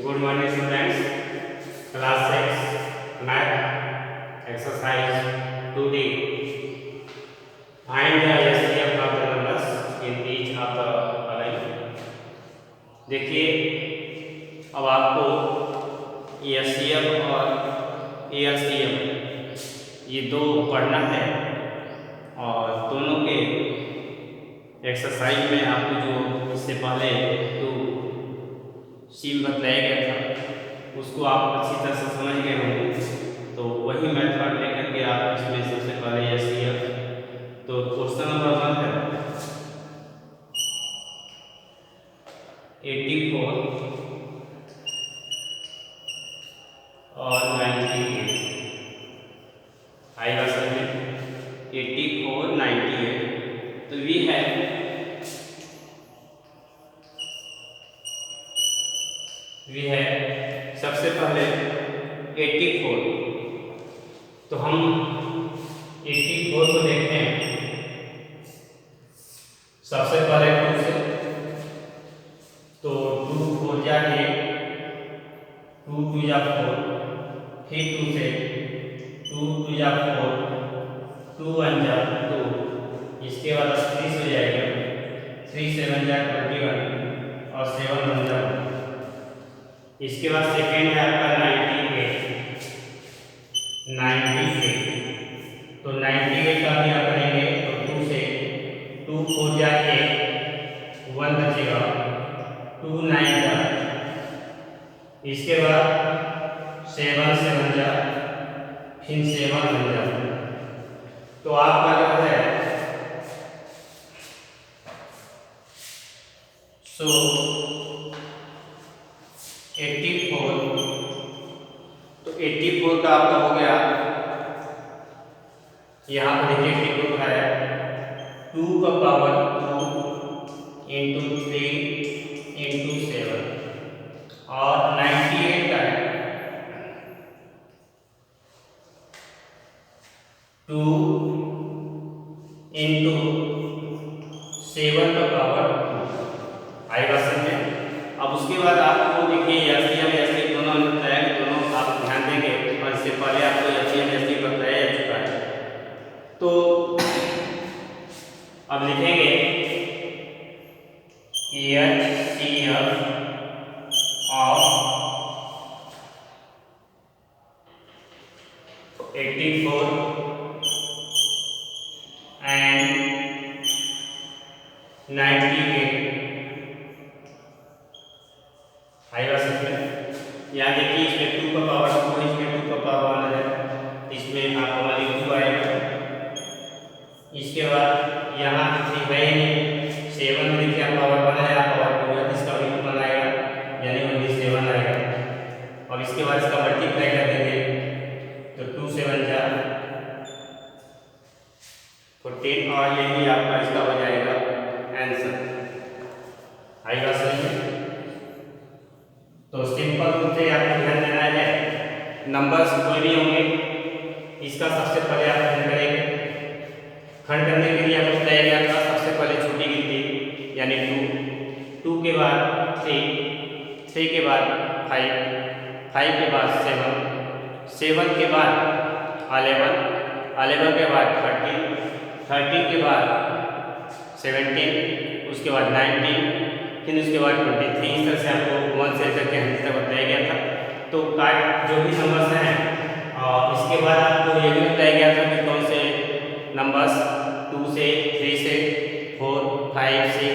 Good morning students. Class 6 Math exercise 2D. Find the HCF of the numbers in each of the following. देखिए अब आपको HCF और ALCM ये दो पढ़ना है और दोनों के एक्सरसाइज में आपको जो इससे पहले तो सील बतलाया गया था उसको आप अच्छी तरह से समझ गए होंगे, तो वही मेथड लेकर के आप इसमें सबसे पहले HCF तो क्वेश्चन नंबर 1 है 84 और 98 आएगा सर में 84 98 तो वी है सबसे पहले 84 तो हम 84 को देखते हैं सबसे पहले 2 से तो 2 4 जा 2 2 जा 4 फिर 2 से 2 2 जा 4 2 1 जा 2 इसके बाद 30 हो जाएगा 3 7 जा 21 और 7 1 जा 1। इसके बाद सेकेंड है आपका 98 तो 98 का भी आप करेंगे तो 2 से 2 4 जा 1 1 बचेगा 2 9 जा इसके बाद 7 7 जा फिर 7 1 जा तो आपका जो है सो 84 तो 84 का आपका हो गया यहाँ पर देखिए 84 है 2 का पावर 2 इंटू 3 इंटू 7 और 98 का है 2 इंटू 7 का पावर 2 आएगा सर में। अब उसके बाद आपको देखिए HCF दोनों बताया कि दोनों आप ध्यान देंगे और इससे पहले आपको HCF बताया जा चुका है। तो अब लिखेंगे HCF ऑफ 84 एंड 98 आएगा सर। यहाँ देखिए इसमें 2 का पावर 2 इसमें 2 का पावर 1 है, इसमें आपका वाली 2 आएगा। इसके बाद यहाँ 3 है नहीं 7 में देखिए आप पावर 1 है आप पावर 2 है इसका भी 2 आएगा यानी 1 7 आएगा। और इसके बाद इसका मल्टीप्लाई कर देंगे तो 2 7 जा 14 और यही आपका इसका हो जाएगा आंसर आएगा सही। तो सिंपल रूप से आपको ध्यान देना है नंबर्स कोई भी होंगे इसका सबसे पहले आप खंड करेंगे। खंड करने के लिए आपको बताया गया था सबसे पहले छोटी गिनती यानी 2 के बाद 3 के बाद 5 के बाद 7 के बाद 11 के बाद 13 के बाद 17 उसके बाद 19 फिर उसके बाद 23 इस तरह से आपको 1 से लेकर के 100 तक बताया गया था। तो कार्ड जो भी नंबर्स हैं और इसके बाद आपको ये भी बताया गया था कि कौन से नंबर्स 2 से 3 से 4 5 6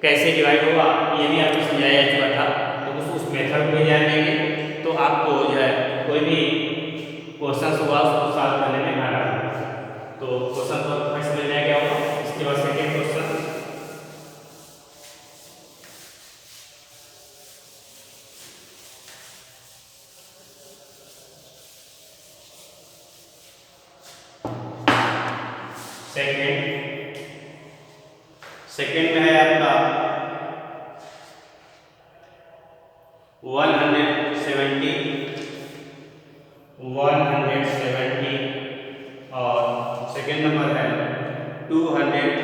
कैसे डिवाइड होगा ये भी आपको समझाया जा चुका था। तो उस मेथड में ध्यान देंगे तो आपको जो है कोई भी क्वेश्चन होगा उसको सॉल्व करने में आराम होगा। तो क्वेश्चन को फर्स्ट में लिया गया होगा। इसके बाद सेकेंड क्वेश्चन सेकेंड में है आपका 170 और सेकेंड नंबर है 238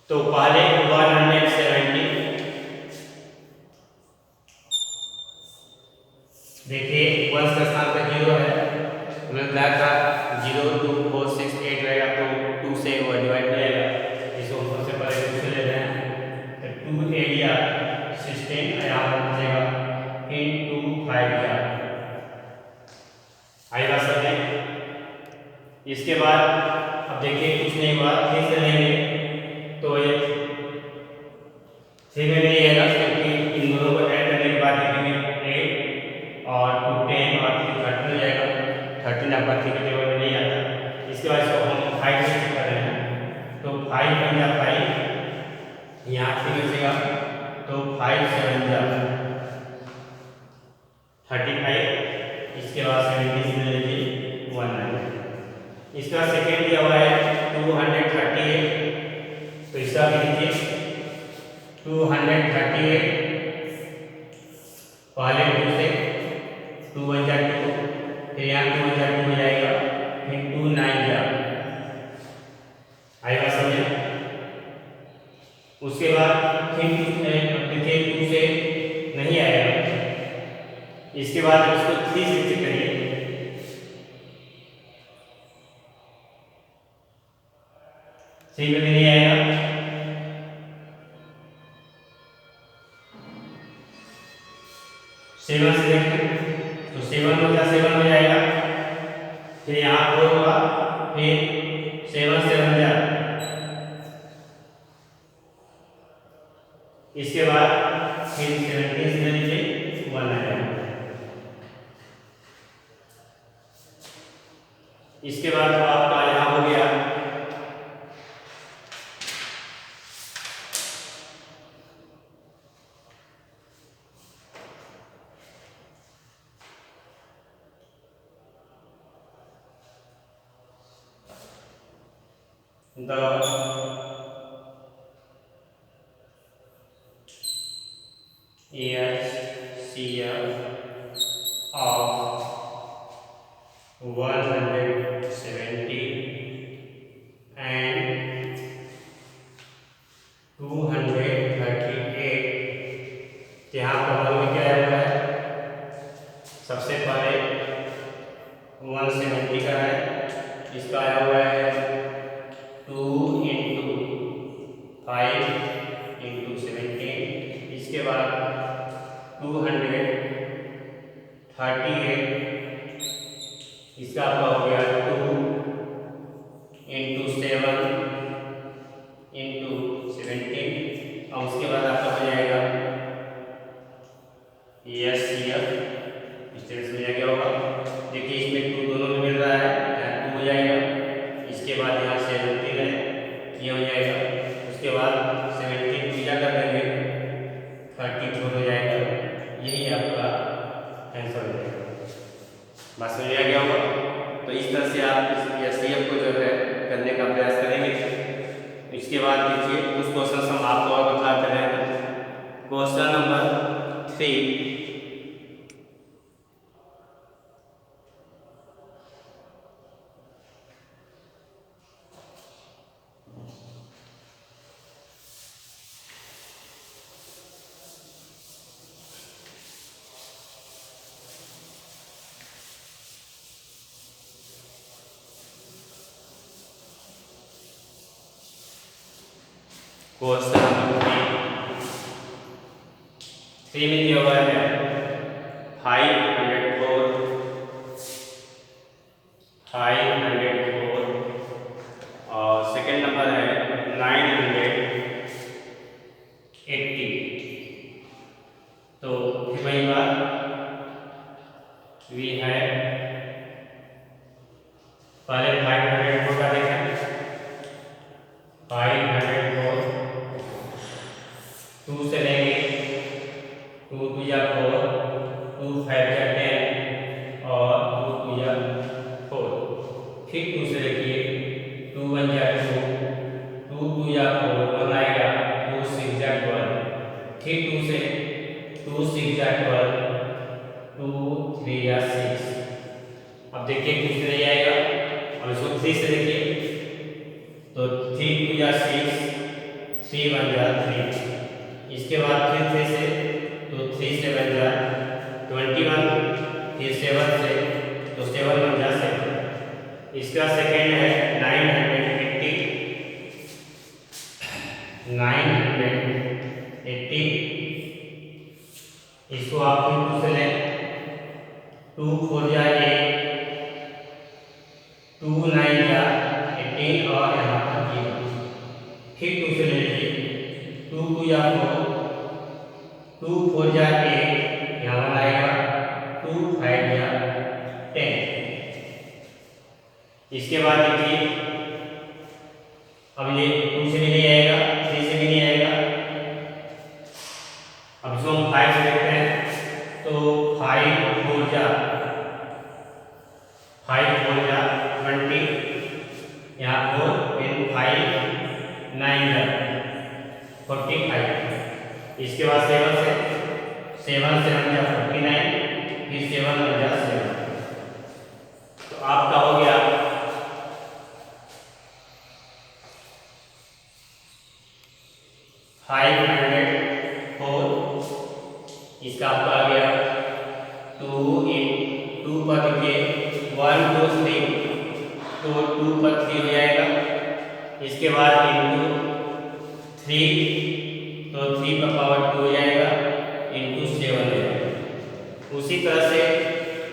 तो पहले 170, देखिए 1 का स्थान पे 0 है, मतलब का 0 2 4 6 8 रहेगा, तो 2 से वो डिवाइड हो जाएगा। इसको हम सबसे पहले 2 से ले रहे हैं, तो 2 एरिया 16 यहाँ पर बचेगा इनटू 5 का। आई बात समझे? इसके बाद अब देखिए कुछ नहीं हुआ, फिर से लेंगे तो ये 3 में नहीं आएगा, क्योंकि इन दोनों को ऐड करने के बाद देखेंगे 8 और 2 10 और 3 13 हो जाएगा। 13 आपका 3 के टेबल में नहीं आता। इसके बाद इसको हम 5 में चेक कर रहे हैं, तो 5 बन जा 5 यहाँ 3 बचेगा, तो 5 7 जा 35। इसके बाद 70 से ले लीजिए 100। इसका सेकेंड दिया हुआ है 238, तो इसका भी लीजिए 238 पहले 2 से 2 1 जा 2, फिर यहाँ 2 1 जा 2 हो जाएगा, फिर 2 9 जा। आएगा समझे? उसके बाद फिर देखिए 2 से नहीं आएगा। इसके बाद इसको 3 से चेक करिए, 3 में नहीं आएगा। 7 से देखें तो 7 हो जाएगा, फिर यहाँ 4 होगा, फिर 7 7 जा। इसके बाद फिर 17 से लीजिए 1 आएगा। इसके बाद आपका यहाँ हो गया the HCF of 170 and 238। यहाँ पर हमें क्या हुआ है, सबसे पहले 170 का है, इसका आया हुआ है 2 × 5 × 17। इसके बाद 238, इसका आपका हो गया 2 × 7 × 17, और उसके बाद आपका हो जाएगा HCF। इस तरह से मिला गया होगा। देखिए इसमें 2 दोनों में मिल रहा है, यहाँ 2 हो जाएगा। इसके बाद यहाँ 17 है, ये हो जाएगा। उसके बाद 17 पूजा कर देंगे, 34 हो जाएगा। यही आपका आंसर हो जाएगा। बात समझ आ गया होगा? तो इस तरह से आप इस HCF को जो है करने का प्रयास करेंगे। इसके बाद देखिए कुछ क्वेश्चन हम आपको और बता रहे हैं। क्वेश्चन नंबर 3, क्वेश्चन नंबर 3 में दिया हुआ है 504 और सेकंड नंबर है 980। तो फिर वही बात वी है, पहले 504 का देखें। 504 2 से लेंगे, 2 2 या 4, 2 5 या 10 और 2 2 या 4। फिर 2 से देखिए, 2 1 या 2, 2 2 या 4 1 आएगा, 2 6 या 12। फिर 2 से 2 6 या 12, 2 3 या 6। अब देखिए 2 से नहीं आएगा, अब इसको 3 से देखिए, तो 3 2 या 6, 3 1 जा 3। इसके बाद फिर 3 से, तो 3 7 जा 21, फिर 7 से, तो 7 1 जा 7। इसका सेकेंड है 980, 980। इसको आप फिर 2 से लें, 2 4 जा 8, 2 9 जा 18 और यहाँ पर 0। फिर 2 से ले लीजिए, 2 2 या 4, 2 4 जा 8, यहाँ पर आएगा 2 5 जा 10। इसके बाद देखिए, अब ये 2 से भी नहीं आएगा, 3 से भी नहीं आएगा। अब इसको हम 5 से देखते हैं, तो 5 4 जा 20, यहाँ 4 फिर 5 9 जा 45। इसके बाद 7 से, 7 से हम जा 49, फिर 7 1 जा 7। तो आपका हो गया 504। इसका आपका आ गया 2 पर देखिए 1 2 3, तो 2 पर 3 हो जाएगा। इसके बाद इंटू 3, तो 3 पर पावर 2 हो जाएगा, इंटू 7 हो जाएगा। उसी तरह से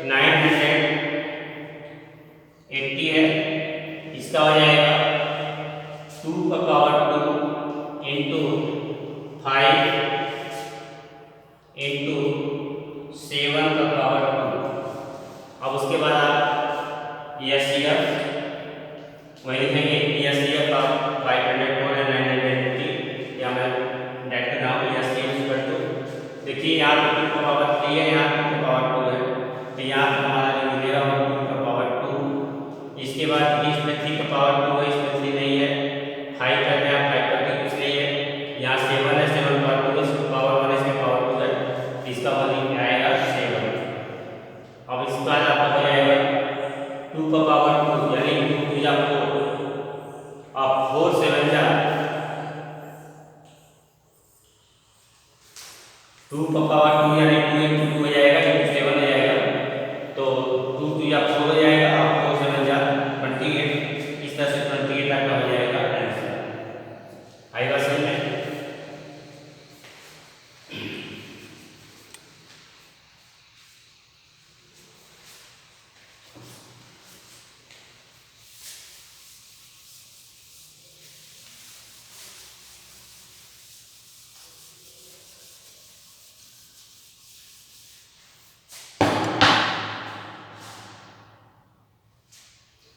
980 है, इसका हो जाएगा 2 पर पावर 2 इंटू 5 इंटू 7 का पावर 2। अब उसके बाद आप एससीएफ वही लिखेंगे, एससीएफ आप 504 है 980, या मैं डायरेक्ट कर रहा हूँ एससीएफ कर दो। देखिए यहाँ पर 2 का पावर 3 है, यहाँ 2 का पावर 2 है, तो यहाँ पर हमारा जो मिलेगा वो 2 का पावर 2। इसके बाद इसमें 3 का पावर 2 है, इसमें 3 नहीं है, 5 करते हैं, 5 करके कुछ नहीं है, यहाँ 7 है, 7 पावर 2, इसमें पावर 1 है, इसमें पावर 2 है, इसका वैल्यू आएगा 7। अब इसके बाद आपका हो जाएगा 2 का पावर 2 यानी 2 2 जा 4, अब 4 7 जा 2 का पावर 2 यानी 2 इंटू 2 हो जाएगा, इंटू 7 हो जाएगा, तो 2 2 या 4 हो जाएगा, और 4 7 जा 28। इस तरह से 28 तक का हो जाएगा आंसर। आएगा समझ में?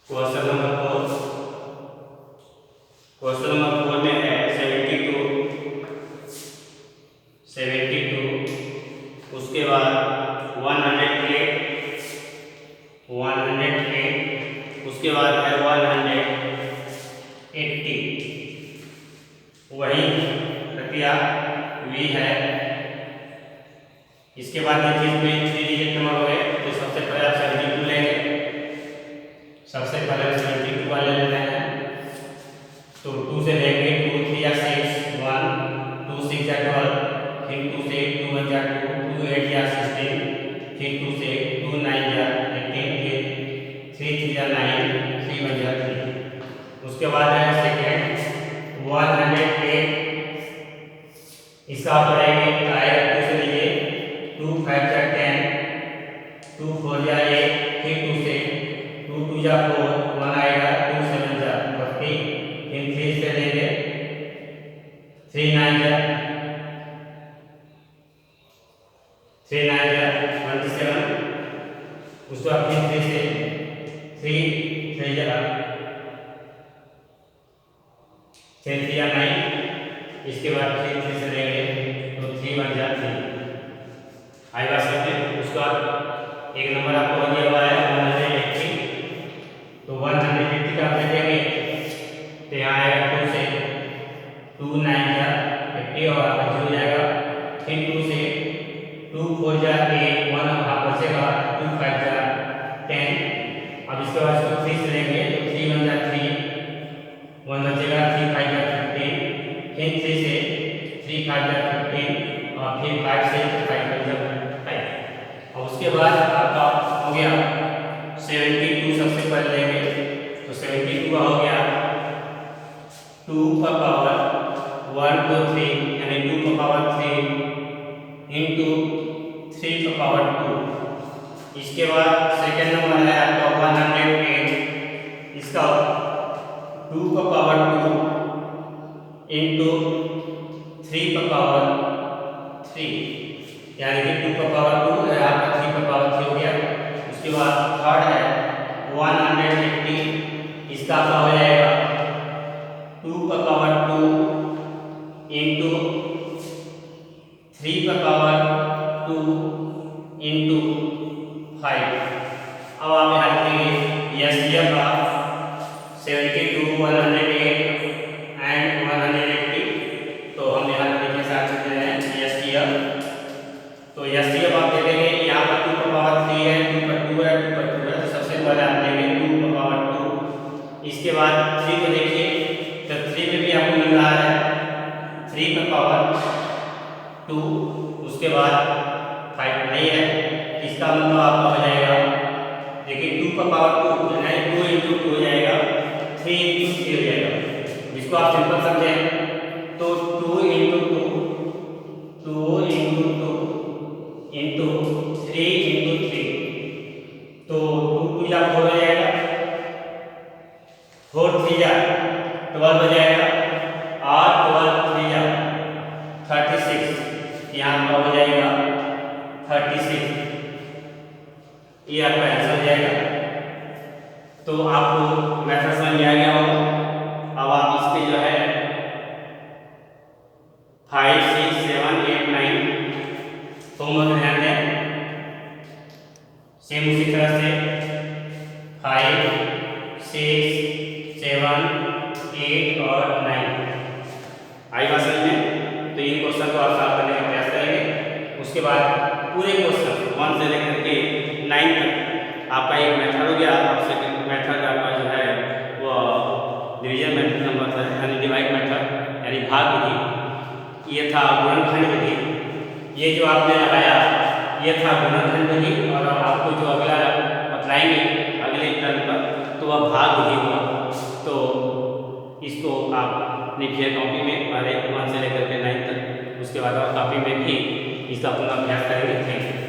क्वेश्चन नंबर 4, क्वेश्चन नंबर 4 में है 72, उसके बाद 108, उसके बाद है 180। वही प्रक्रिया भी है। इसके बाद देखिए इसमें 3 डिजिट नंबर हो गए, तो सबसे पहले आप 72 लेंगे, सबसे पहले 72 वाले लेना है, तो 2 से लेंगे, 2 3 या 6 1, 2 6 या 12, फिर 2 से 2 1 या 2, 2 8 या 16, फिर 2 से 2 9 या 18, फिर 3 3 या 9, 3 1 या 3। उसके बाद है सेकेंड 108। इसका आप पढ़ेंगे आएगा 2 से लीजिए, 2 5 या 10, 2 4 या 8, फिर 2 से 2 2 या 4, 1 आएगा, 2 7 या 40, फिर 3 से लेंगे, 3 9 या 27। उसके बाद फिर 3 से 3 3 या 3 या 9, इसके बाद फिर 3 से लेंगे, तो 3 1 या 3। आई बात समझे? उसका एक नंबर आपको दिया हुआ है 180, तो 180 का आप देखेंगे, तो यहाँ आएगा 2 से 2 9 या 80 और आपका 0 जाएगा, फिर 2 से 2 4 या 8, 1 वहाँ बचेगा, 2 5 या 10। अब इसके बाद इसको 3 से लेंगे, तो 3 1 या 3, 1 1 बचेगा 3 5 जा 15, फिर 3 से 3 5 जा 15 और फिर 5 से 5 5 जा 5। और उसके बाद आपका हो गया 72 सबसे पहले लेंगे तो 72 का हो गया 2 का पावर 1 2 3 यानी 2 का पावर 3 इंटू 3 का पावर 2। इसके बाद सेकेंड नंबर है आपका 108, इसका 2 का पावर 2 इंटू 3 का पावर 3 यानी कि 2 का पावर 2 है आपका 3 का पावर 3 हो गया। उसके बाद थर्ड है 180, इसका आपका हो जाएगा 2 का पावर 2 इंटू 3 का पावर 2 इंटू 5। अब आप यहाँ लिखेंगे यस का 72 108 एंड 180, तो हम यहाँ लिखने साथ चलते हैं यस। तो यस आप देखेंगे यहाँ पर 2 का पावर 3 है, 2 पर 2 है, 2 पर 2 है, तो सबसे पहले आप लेंगे 2 का पावर 2। इसके बाद 3 को देखिए तो 3 में भी आपको मिल रहा है 3 का पावर 2, उसके बाद 5 नहीं है, इसका मतलब आपका हो जाएगा देखिए 2 का पावर 2 यानी 2 इंटू 2 हो जाएगा 3 इंटू 3 हो जाएगा। जिसको आप सिंपल समझें तो 2 इंटू 2 इंटू 2 इंटू 3 इंटू 3, तो 2 2 या 4 हो जाएगा, 4 3 या 12 हो जाएगा और 12 3 या 36, यहाँ पर हो जाएगा 36, ये आपका आंसर हो जाएगा। तो आपको मेथड समझ में आ गया होगा। अब आप इस पे जो है 5 6 7 8 9 होमवर्क ध्यान दें। सेम उसी तरह से 5 6 7 8 और 9 आई बात समझ में। तो इन क्वेश्चन को आप सॉल्व करने का प्रयास करेंगे। उसके बाद पूरे क्वेश्चन 1 से लेकर के 9 तक आपका एक मेथड हो गया। अब सेकंड मेथड आपका जो है वो डिवीजन मेथड नंबर था, यानी डिवाइड मेथड यानी भाग विधि। ये था गुणनखंड विधि। ये जो आपने लगाया ये था गुणनखंड विधि, और आपको जो अगला बतलाएंगे अगले टर्न पर तो वह भाग विधि होगा। तो इसको आप लिखिए कॉपी में पहले 1 से लेकर के 9 तक, उसके बाद और कॉपी में भी इसका पुनः अभ्यास करेंगे। Thank you.